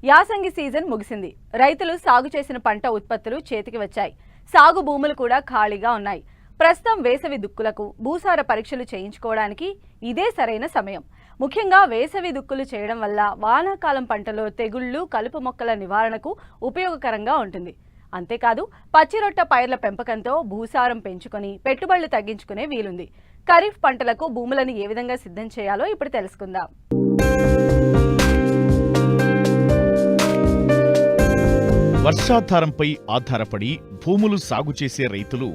యాసంగి సీజన్ ముగిసింది. రైతులు సాగు చేసిన పంట ఉత్పత్తులు చేతికి వచ్చాయి. సాగు భూములు కూడా ఖాళీగా ఉన్నాయి. ప్రస్తుతం వేసవి దుక్కులకు భూసార పరీక్షలు చేయించుకోవడానికి ఇదే సరైన సమయం. ముఖ్యంగా వేసవి దుక్కులు చేయడం వల్ల వానాకాలం పంటలో తెగుళ్లు, కలుపు మొక్కల నివారణకు ఉపయోగకరంగా ఉంటుంది. అంతేకాదు పచ్చిరొట్ట పైర్ల పెంపకంతో భూసారం పెంచుకొని పెట్టుబడులు తగ్గించుకునే వీలుంది. ఖరీఫ్ పంటలకు భూములను ఏ విధంగా సిద్ధం చేయాలో ఇప్పుడు తెలుసుకుందాం. వర్షాధారంపై ఆధారపడి భూములు సాగు చేసే రైతులు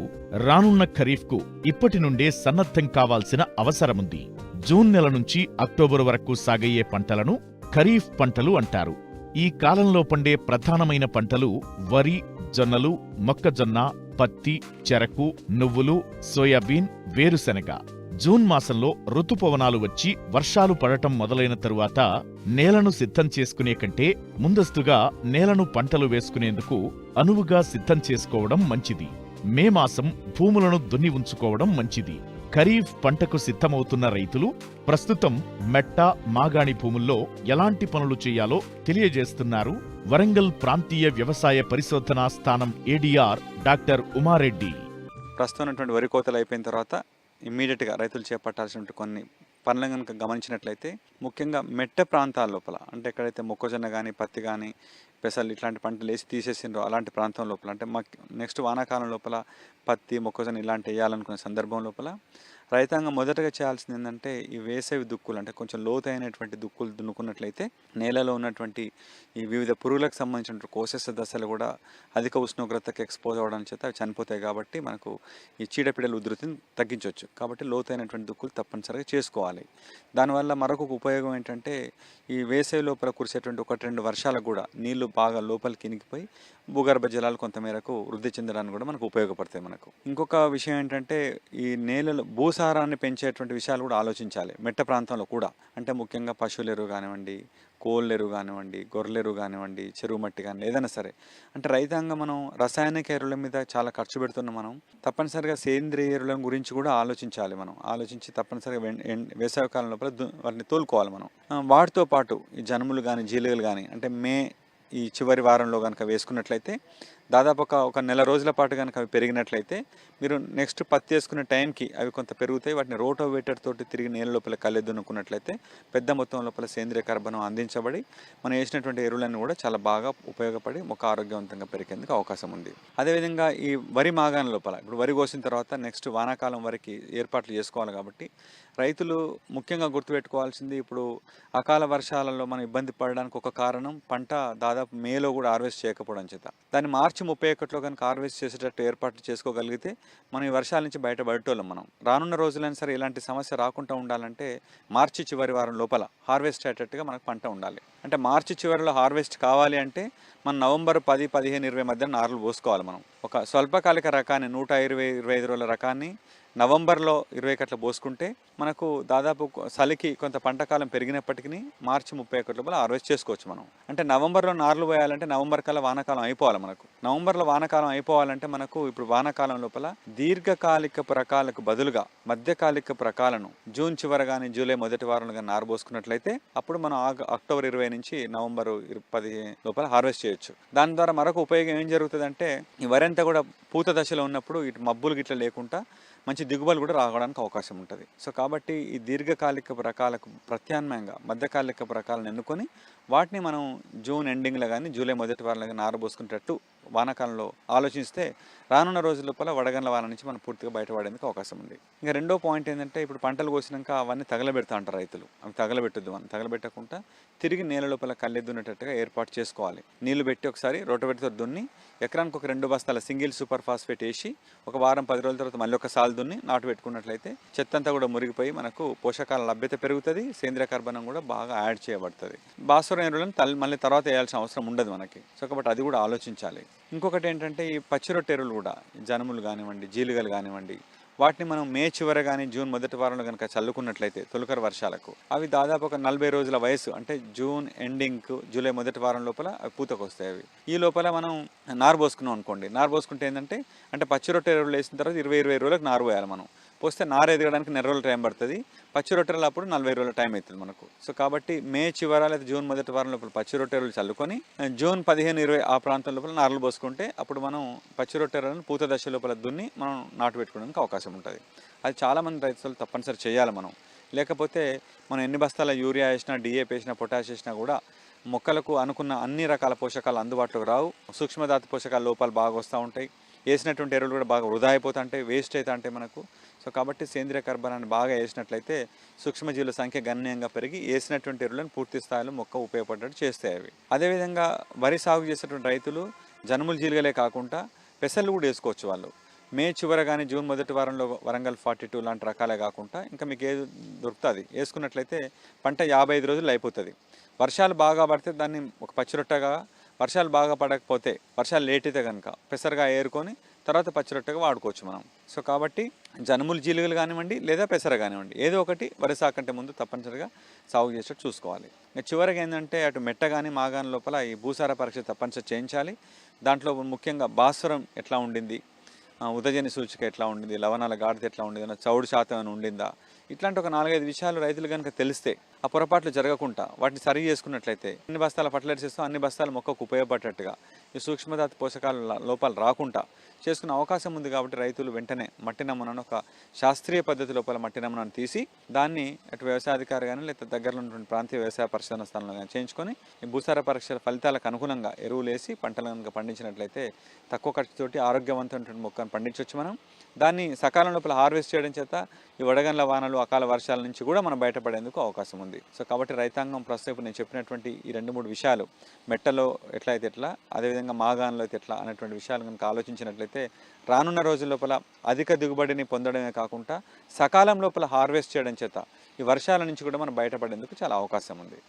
రానున్న ఖరీఫ్కు ఇప్పటి నుండే సన్నద్ధం కావాల్సిన అవసరముంది. జూన్ నెల నుంచి అక్టోబర్ వరకు సాగయ్యే పంటలను ఖరీఫ్ పంటలు అంటారు. ఈ కాలంలో పండే ప్రధానమైన పంటలు వరి, జొన్నలు, మొక్కజొన్న, పత్తి, చెరకు, నువ్వులు, సోయాబీన్, వేరుశెనగ. జూన్ మాసంలో ఋతుపవనాలు వచ్చి వర్షాలు పడటం మొదలైన తరువాత నేలను సిద్ధం చేసుకునే కంటే ముందస్తుగా నేలను పంటలు వేసుకునేందుకు అనువుగా సిద్ధం చేసుకోవడం మంచిది. మే మాసం భూములను దున్ని ఉంచుకోవడం మంచిది. ఖరీఫ్ పంటకు సిద్ధమవుతున్న రైతులు ప్రస్తుతం మెట్ట, మాగాణి భూముల్లో ఎలాంటి పనులు చేయాలో తెలియజేస్తున్నారు వరంగల్ ప్రాంతీయ వ్యవసాయ పరిశోధనా స్థానం ఏడీఆర్ డాక్టర్ ఉమారెడ్డి. ప్రస్తుతం వరి కోతలు అయిపోయిన తర్వాత ఇమ్మీడియట్గా రైతులు చేపట్టాల్సిన కొన్ని పనులను కనుక గమనించినట్లయితే, ముఖ్యంగా మెట్ట ప్రాంతాల లోపల, అంటే ఎక్కడైతే మొక్కజొన్న కానీ, పత్తి కానీ, పెసలు ఇట్లాంటి పంటలు వేసి తీసేసిండ్రో అలాంటి ప్రాంతం లోపల, అంటే నెక్స్ట్ వానాకాలం లోపల పత్తి, మొక్కజొన్న ఇలాంటి వేయాలనుకునే సందర్భం లోపల రైతాంగం మొదటగా చేయాల్సింది ఏంటంటే, ఈ వేసవి దుక్కులు, అంటే కొంచెం లోతైనటువంటి దుక్కులు దున్నుకున్నట్లయితే నేలలో ఉన్నటువంటి ఈ వివిధ పురుగులకు సంబంధించిన కోశస్థ దశలు కూడా అధిక ఉష్ణోగ్రతకు ఎక్స్పోజ్ అవ్వడం చేత అవి చనిపోతాయి. కాబట్టి మనకు ఈ చీడపీడల ఉధృతిని తగ్గించవచ్చు. కాబట్టి లోతైనటువంటి దుక్కులు తప్పనిసరిగా చేసుకోవాలి. దానివల్ల మరొక ఉపయోగం ఏంటంటే, ఈ వేసవి లోపల కురిసేటువంటి 1-2 వర్షాలకు కూడా నీళ్లు బాగా లోపలికి ఇనికిపోయి భూగర్భ జలాలు కొంతమేరకు వృద్ధి చెందడానికి కూడా మనకు ఉపయోగపడతాయి. మనకు ఇంకొక విషయం ఏంటంటే, ఈ నేలలో భూసారాన్ని పెంచేటువంటి విషయాలు కూడా ఆలోచించాలి. మెట్ట ప్రాంతంలో కూడా, అంటే ముఖ్యంగా పశువుల ఎరువు కానివ్వండి, కోళ్ళ ఎరువు కానివ్వండి, గొర్రెల ఎరువు కానివ్వండి, చెరువు మట్టి కానీ ఏదైనా సరే, అంటే రైతాంగం మనం రసాయనిక ఎరువుల మీద చాలా ఖర్చు పెడుతున్నాం. మనం తప్పనిసరిగా సేంద్రియ ఎరువుల గురించి కూడా ఆలోచించాలి. మనం ఆలోచించి తప్పనిసరిగా వేసవి కాలం లోపల వాటిని తోలుకోవాలి. మనం వాటితో పాటు ఈ జనుములు కానీ, జీలుగలు కానీ, అంటే ఈ చివరి వారంలో కనుక వేసుకున్నట్లయితే దాదాపు ఒక నెల రోజుల పాటు కనుక అవి పెరిగినట్లయితే మీరు నెక్స్ట్ పత్తి వేసుకునే టైంకి అవి కొంత పెరుగుతాయి. వాటిని రోటోవేటర్ తోటి తిరిగి నేల లోపల కళ్ళెద్దునుకున్నట్లయితే పెద్ద మొత్తం లోపల సేంద్రియ కర్బనం అందించబడి మనం వేసినటువంటి ఎరువులన్నీ కూడా చాలా బాగా ఉపయోగపడి మొక్క ఆరోగ్యవంతంగా పెరిగేందుకు అవకాశం ఉంది. అదేవిధంగా ఈ వరి మాగాణి లోపల, ఇప్పుడు వరి కోసిన తర్వాత నెక్స్ట్ వానాకాలం వరకు ఏర్పాట్లు చేసుకోవాలి. కాబట్టి రైతులు ముఖ్యంగా గుర్తుపెట్టుకోవాల్సింది, ఇప్పుడు అకాల వర్షాలలో మనం ఇబ్బంది పడడానికి ఒక కారణం పంట దాదాపు మేలో కూడా హార్వెస్ట్ చేయకపోవడం చేత. దాన్ని మార్చి 31లో కనుక హార్వెస్ట్ చేసేటట్టు ఏర్పాట్లు చేసుకోగలిగితే మనం ఈ వర్షాల నుంచి బయటపడేటోళ్ళం. మనం రానున్న రోజులైనా సరే ఇలాంటి సమస్య రాకుండా ఉండాలంటే మార్చి చివరి వారం లోపల హార్వెస్ట్ అయ్యేటట్టుగా మనకు పంట ఉండాలి. అంటే మార్చి చివరిలో హార్వెస్ట్ కావాలి అంటే మనం నవంబర్ 10, 15, 20 మధ్య నారులు పోసుకోవాలి. మనం ఒక స్వల్పకాలిక రకాన్ని 120-125 రోజుల రకాన్ని నవంబర్లో 20 కట్ల పోసుకుంటే మనకు దాదాపు చలికి కొంత పంట కాలం పెరిగినప్పటికీ మార్చి 31 లోపల హార్వెస్ట్ చేసుకోవచ్చు. మనం అంటే నవంబర్లో నార్లు పోయాలంటే నవంబర్ కల్లా వానాకాలం అయిపోవాలి. మనకు నవంబర్లో వానాకాలం అయిపోవాలంటే మనకు ఇప్పుడు వానాకాలం లోపల దీర్ఘకాలిక రకాలకు బదులుగా మధ్యకాలిక రకాలను జూన్ చివరి కానీ జూలై మొదటి వారంలో కానీ నారు పోసుకున్నట్లయితే అప్పుడు మనం అక్టోబర్ 20 నుంచి నవంబర్ 10 లోపల హార్వెస్ట్ చేయొచ్చు. దాని ద్వారా మరొక ఉపయోగం ఏం జరుగుతుందంటే, ఈ వరి అంతా కూడా పూత దశలో ఉన్నప్పుడు ఇటు మబ్బులు గిట్ల లేకుండా మంచి దిగుబడులు కూడా రావడానికి అవకాశం ఉంటుంది. సో కాబట్టి ఈ దీర్ఘకాలిక రకాలకు ప్రత్యామ్నాయంగా మధ్యకాలిక రకాలను ఎన్నుకొని వాటిని మనం జూన్ ఎండింగ్లో కానీ జూలై మొదటి వారంలో కానీ నారబోసుకునేటట్టు వానాకాలంలో ఆలోచిస్తే రానున్న రోజుల లోపల వడగండ్ల వాన నుంచి మనం పూర్తిగా బయటపడేందుకు అవకాశం ఉంది. ఇంకా రెండో పాయింట్ ఏంటంటే, ఇప్పుడు పంటలు కోసినాక అవన్నీ తగలబెడతా అంటారు రైతులు. అవి తగలబెట్టద్దు. మనం తగలబెట్టకుండా తిరిగి నేల లోపల కళ్ళెద్దునేటట్టుగా ఏర్పాటు చేసుకోవాలి. నీళ్లు పెట్టి ఒకసారి రోటోవేటర్తో దున్ని ఎకరానికి ఒక 2 బస్తాల సింగిల్ సూపర్ ఫాస్ఫేట్ వేసి ఒక వారం 10 రోజుల తర్వాత మళ్ళీ ఒకసారి దున్ని నాటు పెట్టుకున్నట్లయితే చెత్త అంతా కూడా మురిగిపోయి మనకు పోషకాల లభ్యత పెరుగుతుంది. సేంద్రియ కర్బనం కూడా బాగా యాడ్ చేయబడుతుంది. భాస్వరం ఎరువులను మళ్ళీ తర్వాత వేయాల్సిన అవసరం ఉండదు మనకి. సో కాబట్టి అది కూడా ఆలోచించాలి. ఇంకొకటి ఏంటంటే, ఈ పచ్చిరొట్టె ఎరువులు కూడా జనుములు కానివ్వండి, జీలుగలు కానివ్వండి, వాటిని మనం మే చివర కానీ జూన్ మొదటి వారంలో కనుక చల్లుకున్నట్లయితే తొలకరి వర్షాలకు అవి దాదాపు ఒక 40 రోజుల వయసు, అంటే జూన్ ఎండింగ్కు జూలై మొదటి వారం లోపల అవి పూతకు వస్తాయి. అవి ఈ లోపల మనం నారు పోసుకున్నాం అనుకోండి. నారు పోసుకుంటే ఏంటంటే, అంటే పచ్చి రొట్టె ఎరువులు వేసిన తర్వాత 20-20 రోజులకు నారు పోయాలి. మనం పోస్తే నార ఎదగడానికి నెల రోజులు టైం పడుతుంది. పచ్చి రొట్టెలు అప్పుడు 40 రోజుల టైం అవుతుంది మనకు. సో కాబట్టి మే చివర లేదా జూన్ మొదటి వారం లోపల పచ్చి రొట్టెలు చల్లుకొని జూన్ 15-20 ఆ ప్రాంతం లోపల నారలు పోసుకుంటే అప్పుడు మనం పచ్చి రొట్టెలను పూత దశ లోపల దున్ని మనం నాటు పెట్టుకోవడానికి అవకాశం ఉంటుంది. అది చాలామంది రైతులు తప్పనిసరి చేయాలి మనం. లేకపోతే మనం ఎన్ని బస్తాల యూరియా వేసినా, డిఏపి వేసినా, పొటాష్ వేసినా కూడా మొక్కలకు అనుకున్న అన్ని రకాల పోషకాలు అందుబాటులోకి రావు. సూక్ష్మధాతు పోషకాల లోపాలు బాగా వస్తూ ఉంటాయి. వేసినటువంటి ఎరువులు కూడా బాగా వృధా అయిపోతూ ఉంటాయి, వేస్ట్ అవుతూ ఉంటాయి మనకు. సో కాబట్టి సేంద్రియ కర్బనాన్ని బాగా వేసినట్లయితే సూక్ష్మజీవుల సంఖ్య గణనీయంగా పెరిగి వేసినటువంటి ఎరువులను పూర్తి స్థాయిలో మొక్క ఉపయోగపడేట్టు చేస్తాయి అవి. అదేవిధంగా వరి సాగు చేసేటువంటి రైతులు జనుములు జీలుగలే కాకుండా పెసలు కూడా వేసుకోవచ్చు. వాళ్ళు మే చివర కానీ జూన్ మొదటి వారంలో వరంగల్ 42 లాంటి రకాలే కాకుండా ఇంకా మీకు ఏది దొరుకుతుంది వేసుకున్నట్లయితే పంట 55 రోజులు అయిపోతుంది. వర్షాలు బాగా పడితే దాన్ని ఒక పచ్చిరొట్టగా, వర్షాలు బాగా పడకపోతే, వర్షాలు లేట్ అయితే కనుక పెసరగా ఏరుకొని తర్వాత పచ్చిరొట్టగా వాడుకోవచ్చు మనం. సో కాబట్టి జనుములు జీలుగలు కానివ్వండి లేదా పెసర కానివ్వండి ఏదో ఒకటి వరి సాగు కంటే ముందు తప్పనిసరిగా సాగు చేసేట్టు చూసుకోవాలి. చివరికి ఏంటంటే అటు మెట్ట కానీ మాగాని లోపల ఈ భూసార పరీక్ష తప్పనిసరి చేయించాలి. దాంట్లో ముఖ్యంగా భాస్వరం ఎట్లా ఉండింది, ఉదజని సూచిక ఎట్లా ఉండింది, లవణాల గాఢత ఎట్లా ఉండింది, చౌడు శాతం అని ఉండిందా, ఇట్లాంటి ఒక 4-5 విషయాలు రైతులు కనుక తెలిస్తే ఆ పొరపాట్లు జరగకుండా వాటిని సరి చేసుకున్నట్లయితే అన్ని బస్తాల ఫర్టిలైజర్స్ చేస్తాం, అన్ని బస్తాల మొక్కకు ఉపయోగపడేట్టుగా ఈ సూక్ష్మధాతు పోషకాల లోపాలు రాకుండా చేసుకునే అవకాశం ఉంది. కాబట్టి రైతులు వెంటనే మట్టి నమూనాను ఒక శాస్త్రీయ పద్ధతి లోపల మట్టి నమూనాను తీసి దాన్ని అటు వ్యవసాయాధికారి కానీ లేదా దగ్గరలో ఉన్నటువంటి ప్రాంతీయ వ్యవసాయ పరిశోధన స్థానంలో కానీ చేయించుకొని ఈ భూసార పరీక్షల ఫలితాలకు అనుగుణంగా ఎరువులు వేసి పంటలు కనుక పండించినట్లయితే తక్కువ ఖర్చుతోటి ఆరోగ్యవంతమైనటువంటి మొక్కను పండించవచ్చు మనం. దాన్ని సకాలం లోపల హార్వెస్ట్ చేయడం చేత ఈ వడగండ్ల వానలు, అకాల వర్షాల నుంచి కూడా మనం బయటపడేందుకు అవకాశం ఉంది. సో కాబట్టి రైతాంగం ప్రస్తుతం నేను చెప్పినటువంటి ఈ 2-3 విషయాలు మెట్టలో ఎట్లా అయితే ఎట్లా, అదేవిధంగా మాగాన్లో అయితే ఎట్లా అనేటువంటి విషయాలు కనుక ఆలోచించినట్లయితే రానున్న రోజుల లోపల అధిక దిగుబడిని పొందడమే కాకుండా సకాలం లోపల హార్వెస్ట్ చేయడం చేత ఈ వర్షాల నుంచి కూడా మనం బయటపడేందుకు చాలా అవకాశం ఉంది.